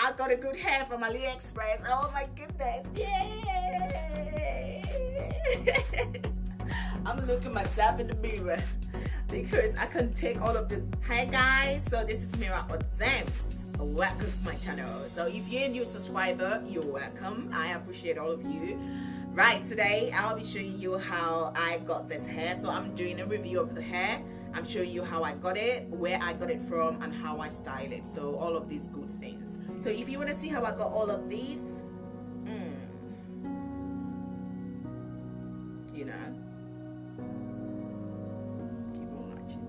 I got a good hair from Aliexpress. Oh my goodness. Yay! I'm looking myself in the mirror because I can take all of this. Hi guys, so this is Mira Oxeyegirl. Welcome to my channel. So if you're a new subscriber, you're welcome. I appreciate all of you. Right, today I'll be showing you how I got this hair. So I'm doing a review of the hair. I'm showing you how I got it, where I got it from, and how I style it. So all of these good things. So if you want to see how I got all of these, you know, keep on watching.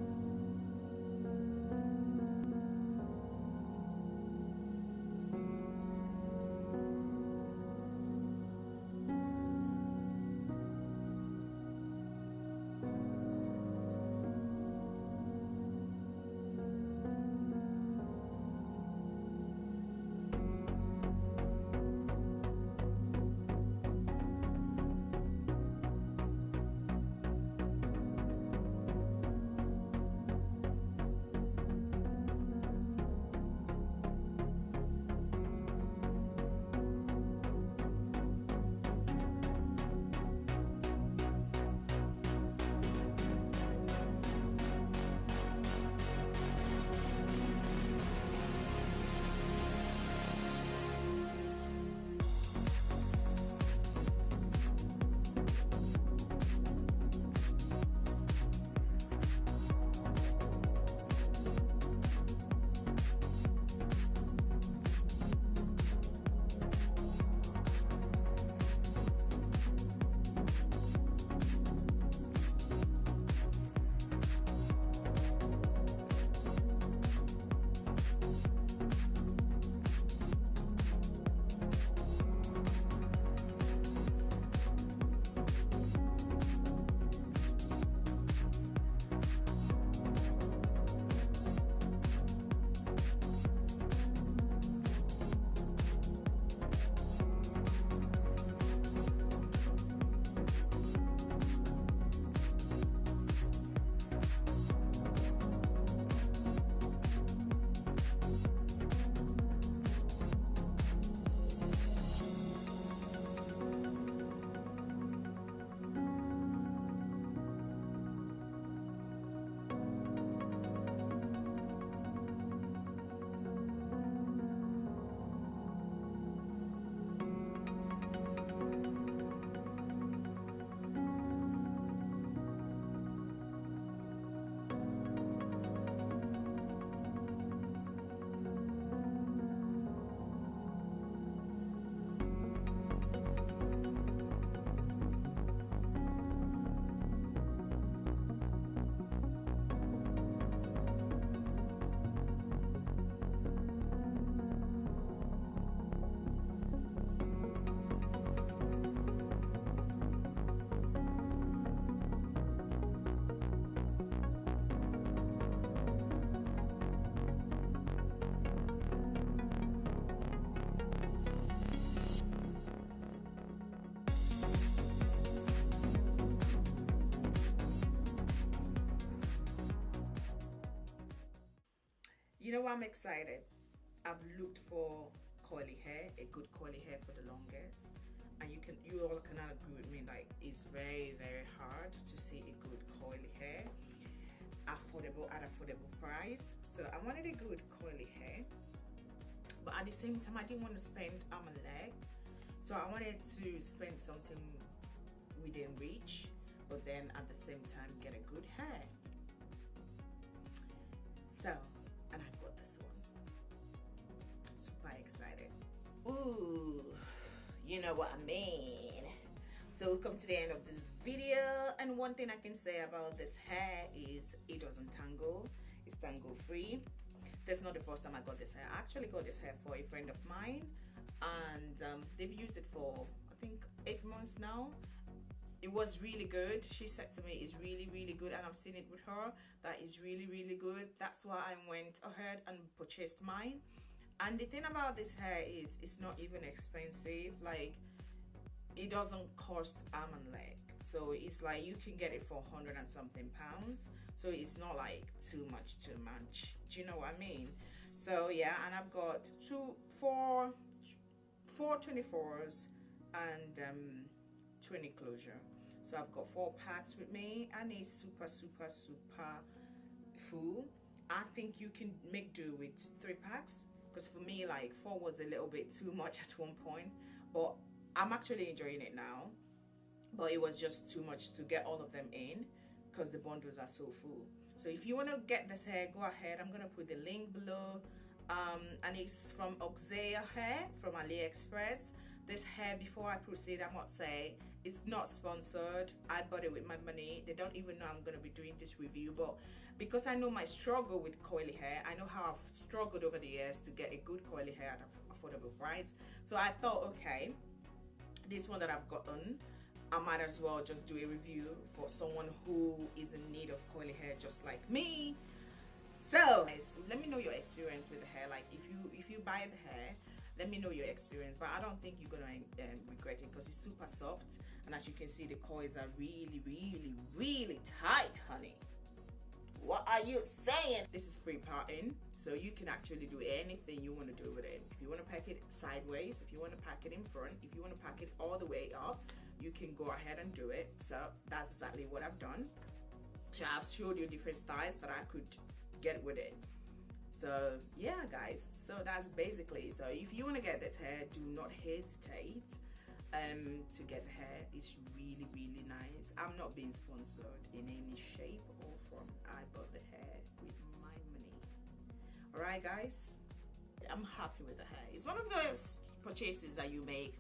You know, I'm excited. I've looked for curly hair, a good curly hair for the longest, and you all cannot agree with me, like it's very hard to see a good curly hair affordable at affordable price. So I wanted a good curly hair, but at the same time I didn't want to spend arm and leg, so I wanted to spend something within reach, but then at the same time get a good hair. So, and I got this one. Super excited. Ooh, you know what I mean. So we come to the end of this video, and one thing I can say about this hair is it doesn't tangle. It's tangle free. That's not the first time I got this hair. I actually got this hair for a friend of mine, and they've used it for I think 8 months now. It was really good. She said to me it's really good, and I've seen it with her that is really good. That's why I went ahead and purchased mine. And the thing about this hair is it's not even expensive. Like, it doesn't cost arm and leg, so it's like you can get it for 100 and something pounds, so it's not like too much. Do you know what I mean? So yeah, and I've got four 24s and 20 closure. So I've got 4 packs with me, and it's super full. I think you can make do with 3 packs, because for me, like, 4 was a little bit too much at one point, but I'm actually enjoying it now. But it was just too much to get all of them in, because the bundles are so full. So if you want to get this hair, go ahead. I'm gonna put the link below. And it's from Oxeyegirl hair from Aliexpress. This hair, before I proceed, I must say it's not sponsored. I bought it with my money. They don't even know I'm gonna be doing this review, but because I know my struggle with coily hair, I know how I've struggled over the years to get a good coily hair at an affordable price. So I thought, okay, this one that I've gotten, I might as well just do a review for someone who is in need of coily hair just like me. So guys, let me know your experience with the hair. Like, if you buy the hair, let me know your experience. But I don't think you're gonna regret it, because it's super soft, and as you can see, the coils are really tight, honey. What are you saying? This is free parting, so you can actually do anything you want to do with it. If you want to pack it sideways, if you want to pack it in front, if you want to pack it all the way up, you can go ahead and do it. So that's exactly what I've done. So I've showed you different styles that I could get with it. So yeah, guys, so that's basically. So if you want to get this hair, do not hesitate to get the hair. It's really nice. I'm not being sponsored in any shape or form. I bought the hair with my money. All right, guys, I'm happy with the hair. It's one of those purchases that you make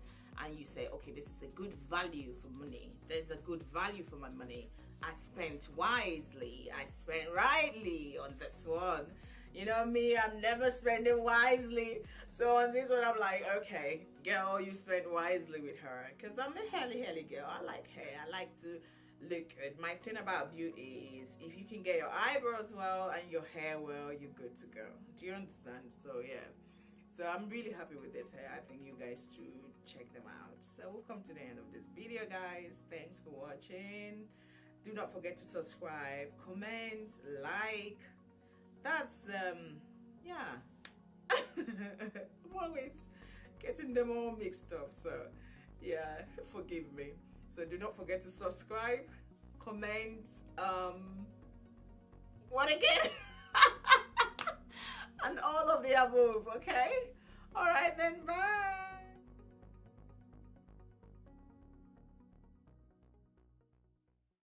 and you say, okay, this is a good value for money. There's a good value for my money. I spent wisely, I spent rightly on this one. You know me, I'm never spending wisely. So on this one, I'm like, okay, girl, you spent wisely with her. Because I'm a helly girl. I like hair. I like to look good. My thing about beauty is if you can get your eyebrows well and your hair well, you're good to go. Do you understand? So yeah. So I'm really happy with this hair. I think you guys should check them out. So we've come to the end of this video, guys. Thanks for watching. Do not forget to subscribe, comment, like. That's yeah. I'm always getting them all mixed up, so yeah, forgive me. So do not forget to subscribe, comment, what again? And all of the above, okay?